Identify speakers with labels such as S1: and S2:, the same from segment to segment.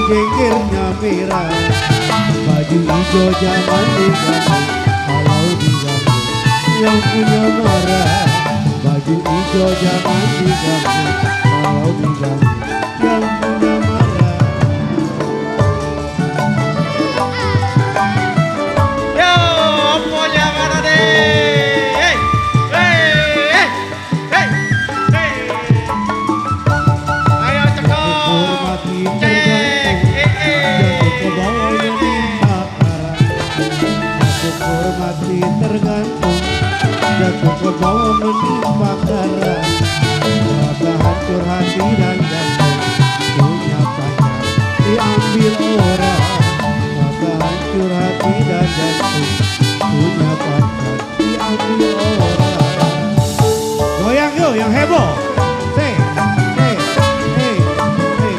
S1: jenggernya merah, baju hijau jangan diganggu, kalau diganggu yang punya marah. Baju hijau jangan diganggu, kalau diganggu yang punya marah.
S2: Yo, punya mana deh? Hey, hey, hey, hey, hey. Ayo cekok, cek,
S1: jatuh ke bawahnya minta arah. Aku hormati tergantung, jatuh ke bawah menimpa darah. Rasa hancur hati dan jantung, punya pacar diambil orang. Rasa hancur hati dan jantung, punya pacar diambil orang. Goyang yuk yang heboh. Say, hey, hey, hey.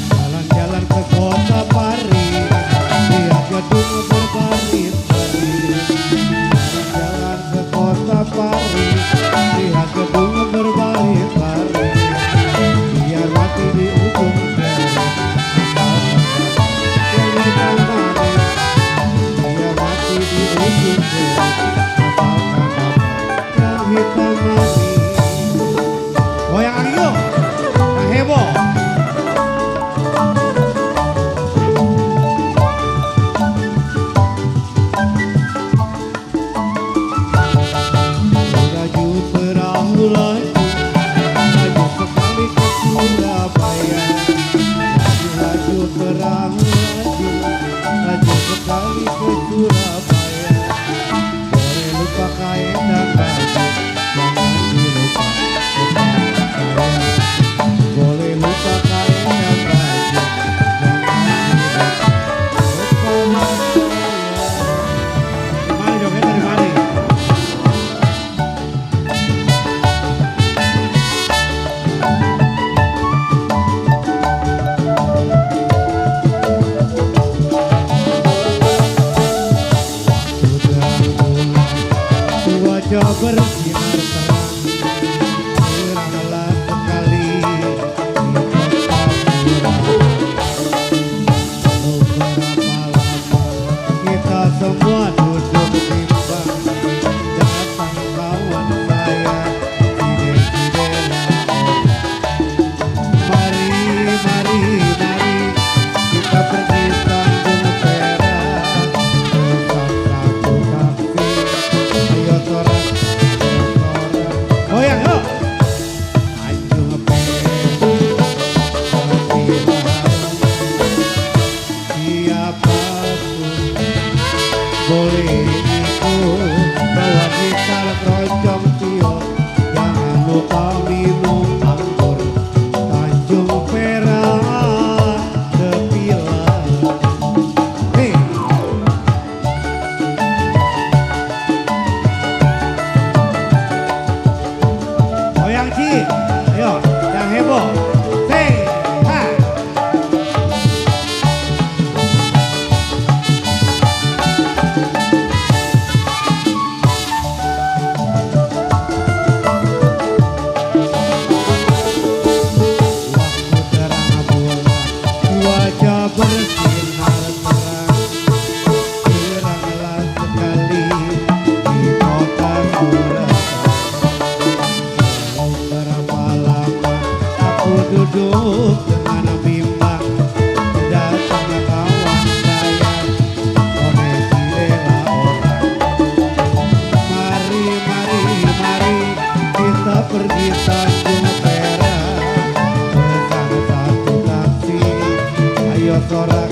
S1: Jalan-jalan ke kota Paris, lihat gedung berbaris-baris. Jalan-jalan ke kota Paris, lihat gedung berbaris-baris. Biar mati di ujung jalan, yang hitam manis. Biar mati di ujung jalan, yang hitam manis. Goyang lagi yuk, yang heboh. Laju perahu laju, laju sekali ke Surabaya. Laju perahu laju, laju sekali ke Surabaya. Boleh lupa kain dan baju, jangan dilupa kepala saya. Boleh lupa kain dan baju, jangan dilupa kepala saya. Gimana jogetnya dari mana? Wajah bersinar terang, teranglah sekali di kota Surabaya. Beberapa lama kita semua duduk bimbang, datang kawan saya, ide-idelah orang. Mari, mari, mari kita pergi Tanjung Perak, pesan satu taksi. Ayo sorak, sorak, goyang yuk. Tanjung Perak, siapapun boleh ikut, bawa gitar keroncong tiup, jangan lupa minum anggur. Tanjung Perak tepilah. Hei. Goyang Ci, ayo yang heboh. Say, ha. Waktu terang bulan, wajah bersinar terang, teranglah sekali di kota Surabaya. Berapa lama aku duduk dengan bimbang, datangnya kawan saya, koneksilah orang. Mari, mari, mari kita pergi Tanjung Perak, pesan satu taksi. Ayo sorak,